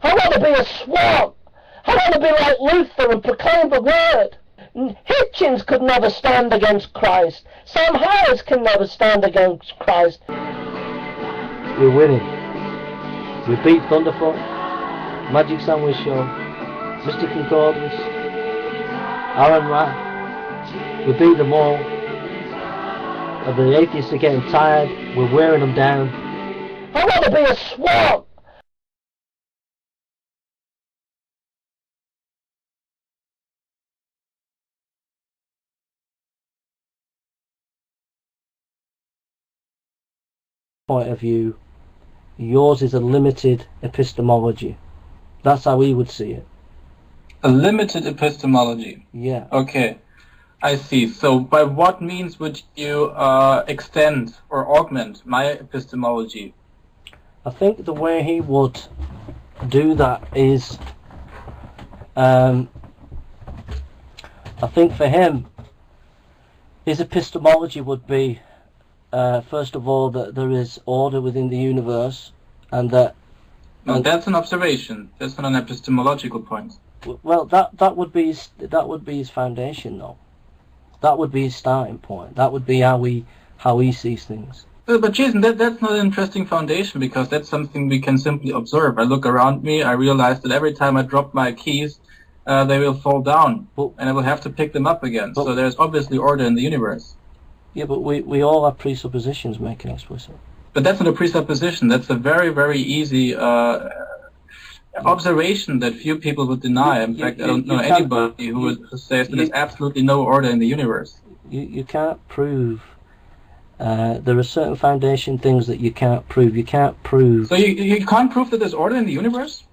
I want to be a swan. I want to be like Luther and proclaim the word. Hitchens could never stand against Christ. Sam Harris can never stand against Christ. We're winning. We beat Thunderfoot, Magic Sandwich Show, Mr. Concordance, Aaron Rath. We beat them all. The atheists are getting tired. We're wearing them down. I want to be a swan. Point of view, yours is a limited epistemology. That's how we would see it. A limited epistemology? Yeah. Okay, I see. So by what means would you extend or augment my epistemology? I think the way he would do that is, I think for him, his epistemology would be, first of all, that there is order within the universe, and that... No, that's an observation. That's not an epistemological point. Well, that would be his foundation, though. That would be his starting point. That would be how he sees things. But Jason, that's not an interesting foundation, because that's something we can simply observe. I look around me, I realize that every time I drop my keys, they will fall down, and I will have to pick them up again. So there's obviously order in the universe. Yeah, but we all have presuppositions, making explicit. But that's not a presupposition. That's a very, very easy observation that few people would deny. In fact, I don't know anybody who says that there's absolutely no order in the universe. You can't prove. There are certain foundation things that you can't prove. You can't prove. So you can't prove that there's order in the universe?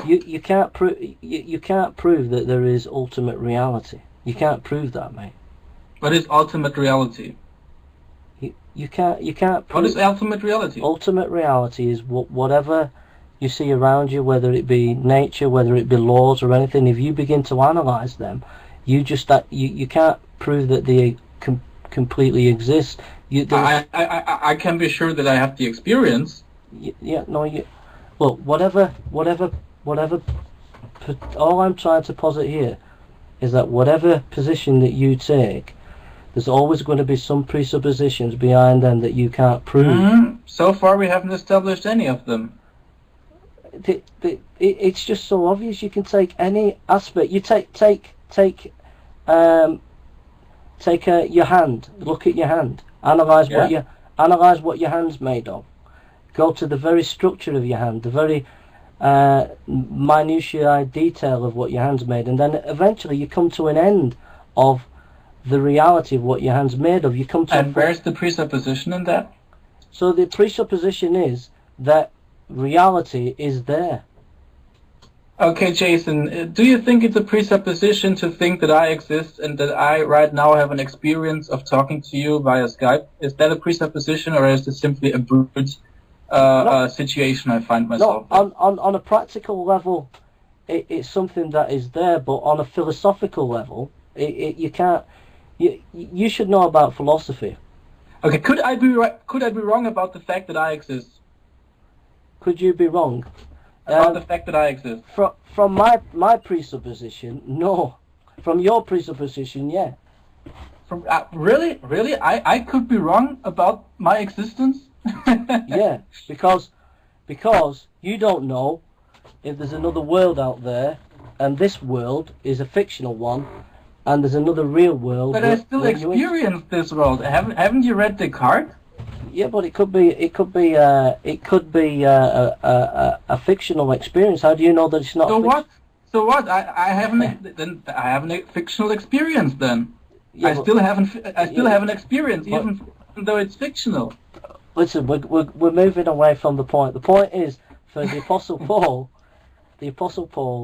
You can't prove. You can't prove that there is ultimate reality. You can't prove that, mate. What is ultimate reality? You can't prove. What is ultimate reality? Ultimate reality is whatever you see around you, whether it be nature, whether it be laws or anything. If you begin to analyze them, you can't prove that they completely exist. I can be sure that I have the experience. Look, whatever. All I'm trying to posit here is that whatever position that you take, there's always going to be some presuppositions behind them that you can't prove. So far, we haven't established any of them. It's just so obvious. You can take any aspect. You take your hand. Look at your hand. Analyze what your hand's made of. Go to the very structure of your hand, the very minutiae detail of what your hand's made, and then eventually you come to an end of the reality of what your hand's made of. You come to. And where's the presupposition in that? So the presupposition is that reality is there. Okay, Jason, do you think it's a presupposition to think that I exist and that I right now have an experience of talking to you via Skype? Is that a presupposition, or is it simply a brute situation I find myself in? On a practical level, it's something that is there, but on a philosophical level, you can't. You should know about philosophy. Okay, could I be wrong about the fact that I exist? Could you be wrong? About the fact that I exist? From my presupposition, no. From your presupposition, yeah. From really? I could be wrong about my existence? Yeah, because you don't know if there's another world out there, and this world is a fictional one, and there's another real world. But I still experience this world. Haven't you read Descartes? Yeah, but it could be a fictional experience. How do you know that it's not? So what? I have a fictional experience then. Yeah, I still have an experience, even though it's fictional. Listen, we're moving away from the point. The point is, for the Apostle Paul,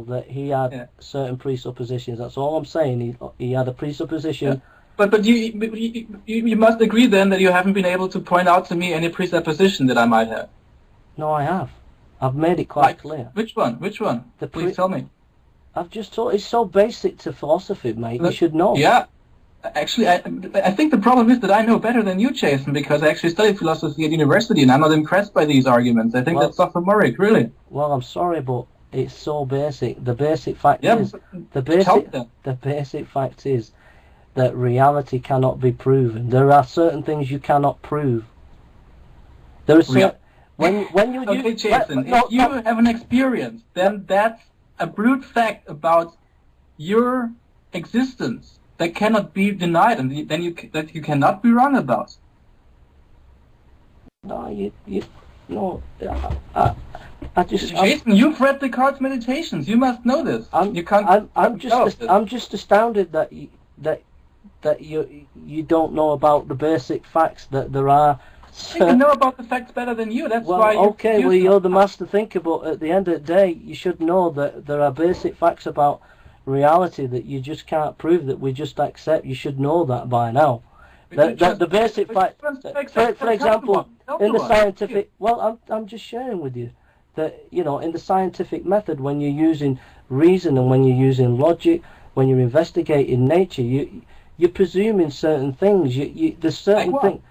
that he had certain presuppositions. That's all I'm saying. He had a presupposition. Yeah. But you must agree then that you haven't been able to point out to me any presupposition that I might have. No, I have. I've made it quite clear. Which one? Please tell me. I've just told. It's so basic to philosophy, mate. You should know. Yeah. Actually, I think the problem is that I know better than you, Jason, because I actually studied philosophy at university, and I'm not impressed by these arguments. I think that's sophomoric, really. Well, I'm sorry, but It's so basic. The basic fact is the basic fact is that reality cannot be proven. There are certain things you cannot prove. There are certain when you okay, Jason, if you have an experience, then that's a brute fact about your existence that cannot be denied, and then that you cannot be wrong about. No, I just. Jason, you've read Descartes' Meditations. You must know this. I'm just astounded that you don't know about the basic facts that there are. I know about the facts better than you. That's why. Okay, well, you're the master thinker, but at the end of the day, you should know that there are basic facts about reality that you just can't prove, that we just accept. You should know that by now. The basic fact, for example, in the scientific. Well, I'm just sharing with you that in the scientific method, when you're using reason and when you're using logic, when you're investigating nature, you're presuming certain things. There's certain things.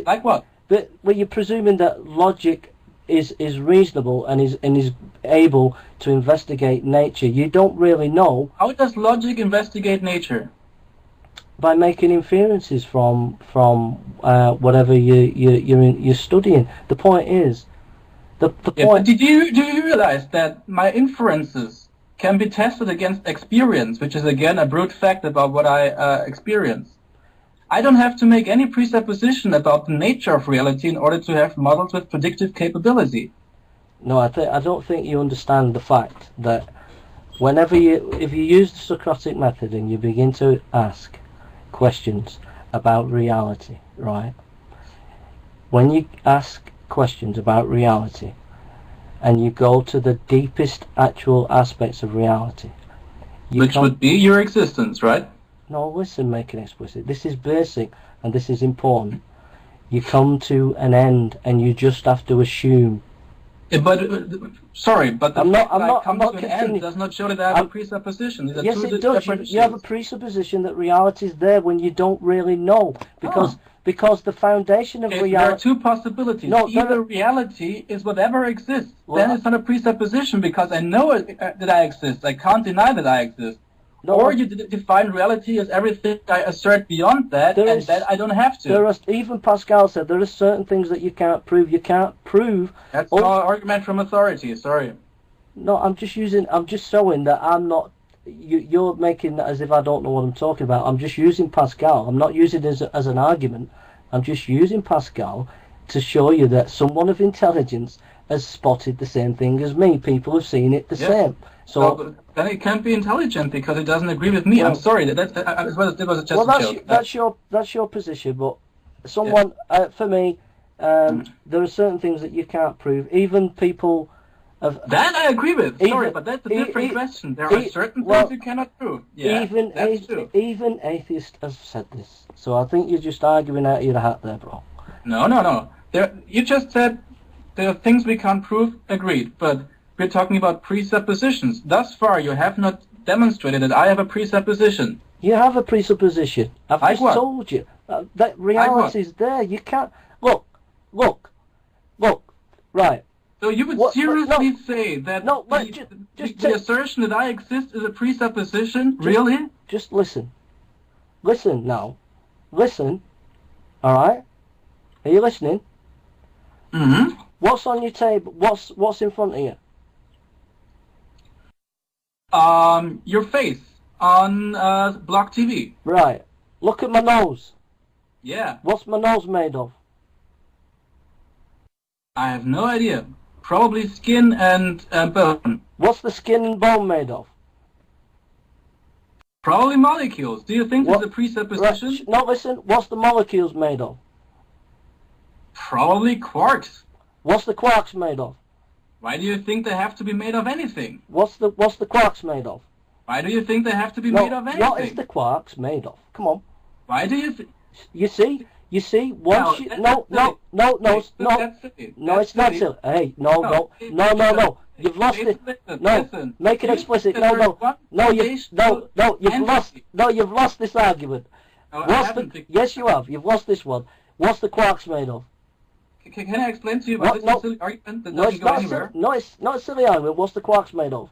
Like what? But you're presuming that logic is reasonable and is able to investigate nature. You don't really know. How does logic investigate nature? By making inferences from whatever you're studying. The point is, the point. Do you realize that my inferences can be tested against experience, which is again a brute fact about what I experience? I don't have to make any presupposition about the nature of reality in order to have models with predictive capability. No, I don't think you understand the fact that if you use the Socratic method and you begin to ask questions about reality, right? When you ask questions about reality and you go to the deepest actual aspects of reality, which would be your existence, right? No, listen, make it explicit. This is basic and this is important. You come to an end and you just have to assume. Sorry, but the fact that I come to an continuing. end does not show that I have a presupposition. Yes, it does. You have a presupposition that reality is there when you don't really know, because the foundation of reality. There are two possibilities. No, either reality is whatever exists. Then it's not a presupposition because I know that I exist. I can't deny that I exist. No, or you define reality as everything I assert beyond that, and that I don't have to. Even Pascal said there are certain things that you can't prove. You can't prove. That's no argument from authority. Sorry. No, I'm just showing that I'm not. You're making that as if I don't know what I'm talking about. I'm just using Pascal. I'm not using it as an argument. I'm just using Pascal to show you that someone of intelligence has spotted the same thing as me. People have seen it the same. So then it can't be intelligent because it doesn't agree with me. I'm sorry. That was just a joke. That's your position. But someone, for me, there are certain things that you can't prove. Even people. That I agree with. Sorry, but that's a different question. There are certain things you cannot prove. Yeah, even atheists have said this. So I think you're just arguing out of your hat there, bro. No. You just said there are things we can't prove. Agreed, but we're talking about presuppositions. Thus far, you have not demonstrated that I have a presupposition. You have a presupposition. I've just told you that reality is there. You can't look. Right. So you would seriously say that the assertion that I exist is a presupposition? Really? Just listen. Listen now. Listen. All right. Are you listening? Mm-hmm. What's on your table? What's in front of you? Your face on Block TV. Right. Look at my nose. Yeah. What's my nose made of? I have no idea. Probably skin and bone. What's the skin and bone made of? Probably molecules. Do you think there's a presupposition? Right. No, listen. What's the molecules made of? Probably quarks. What's the quarks made of? Why do you think they have to be made of anything? What's the quarks made of? Why do you think they have to be made of anything? What is the quarks made of? Come on. Why do you think? You see. Once no, it's not silly. Hey, no. You've lost it. No, make it explicit. You've lost this argument. Yes, you have. You've lost this one. What's the quarks made of? Can I explain to you why this is a silly argument that doesn't go anywhere? No, it's not a silly argument. What's the quarks made of?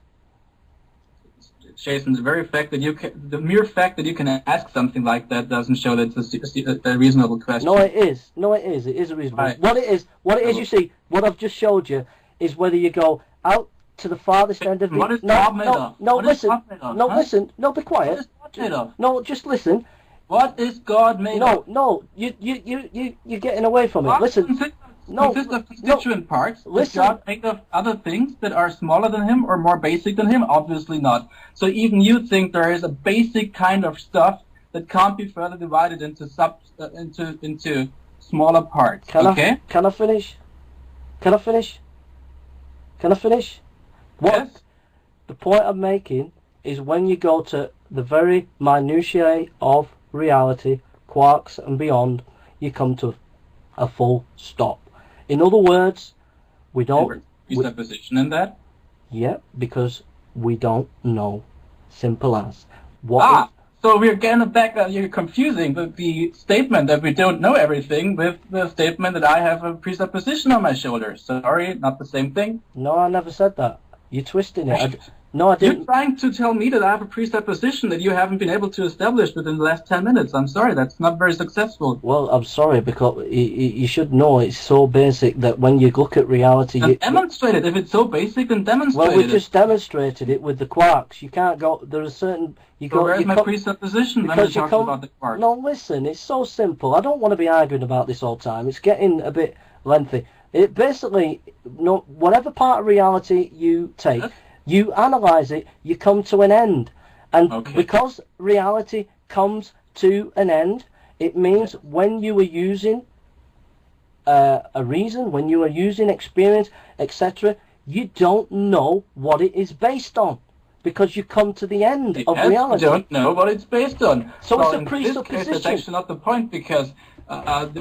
Jason, the mere fact that you can ask something like that doesn't show that it's a reasonable question. No, it is. No, it is. It is a reasonable. Right. What it is. You see, what I've just showed you is whether you go out to the farthest end of the. What is God made of? No, listen. No, listen. No, be quiet. What is God made of? No, just listen. What is God made of? No, you're getting away from it. Listen. Consists of constituent parts. Is God made of other things that are smaller than him or more basic than him? Obviously not. So even you think there is a basic kind of stuff that can't be further divided into into smaller parts. Can I finish? Yes. The point I'm making is when you go to the very minutiae of reality, quarks and beyond, you come to a full stop. In other words, we don't... Presupposition in that? Yeah, because we don't know. Simple as. So we're getting back, you're confusing the statement that we don't know everything with the statement that I have a presupposition on my shoulders. Sorry, not the same thing? No, I never said that. You're twisting it. No, I didn't. You're trying to tell me that I have a presupposition that you haven't been able to establish within the last 10 minutes. I'm sorry, that's not very successful. Well, I'm sorry, because you should know it's so basic that when you look at reality... Demonstrate it. If it's so basic, then demonstrate it. Well, we just demonstrated it with the quarks. You can't go... There are certain... Where's my presupposition when we talk about the quarks? No, listen, it's so simple. I don't want to be arguing about this all the time. It's getting a bit lengthy. It basically... whatever part of reality you take... You analyse it, you come to an end. And because reality comes to an end, it means when you are using a reason, when you are using experience, etc., you don't know what it is based on. Because you come to the end of reality. You don't know what it's based on. So it's a presupposition. In this case, that's actually not the point, because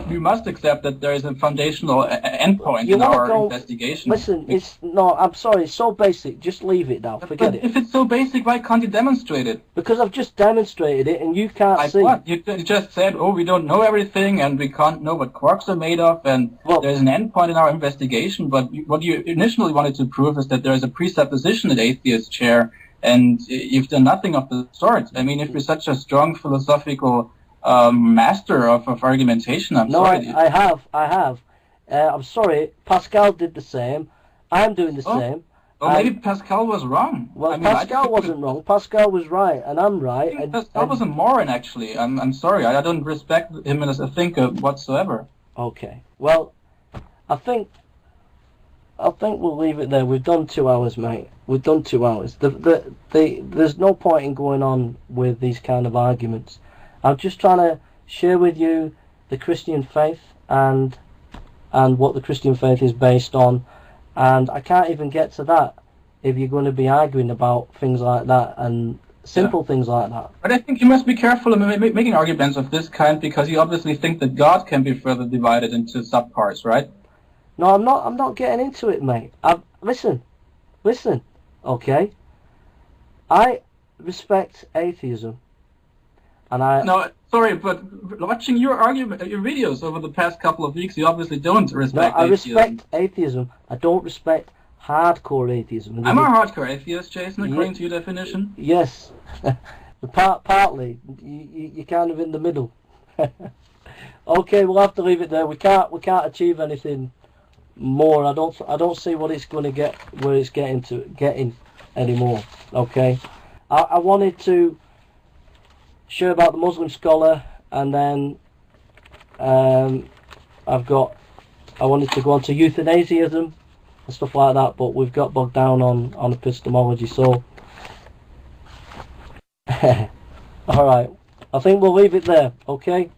we must accept that there is a foundational endpoint in our investigation. Listen, I'm sorry, it's so basic. Just leave it now. Forget it. If it's so basic, why can't you demonstrate it? Because I've just demonstrated it, and you can't see. What? You just said, we don't know everything, and we can't know what quarks are made of, and there's an endpoint in our investigation. But what you initially wanted to prove is that there is a presupposition that atheists share, and you've done nothing of the sort. I mean, if you're such a strong philosophical master of argumentation, I'm sorry. No, I have. I'm sorry, Pascal did the same. I'm doing the same. Well, maybe Pascal was wrong. Well, Pascal wasn't wrong. Pascal was right, and I'm right. Pascal was a moron, actually. I'm sorry. I don't respect him as a thinker whatsoever. Okay. Well, I think we'll leave it there. We've done 2 hours, mate. We've done 2 hours. There's no point in going on with these kind of arguments. I'm just trying to share with you the Christian faith and what the Christian faith is based on, and I can't even get to that if you're going to be arguing about things like that and simple things like that. But I think you must be careful in making arguments of this kind, because you obviously think that God can be further divided into subparts, right? No, I'm not getting into it, mate. Listen, okay? I respect atheism. No, sorry, but watching your videos over the past couple of weeks, you obviously don't respect atheism. I respect atheism. I don't respect hardcore atheism. I'm a hardcore atheist, Jason, according to your definition. Yes. Partly. You're kind of in the middle. Okay, we'll have to leave it there. We can't achieve anything more. I don't see what it's going to get, where it's getting anymore. Okay. I wanted to share about the Muslim scholar, and then I wanted to go on to euthanasiaism and stuff like that, but we've got bogged down on epistemology, so alright, I think we'll leave it there, okay?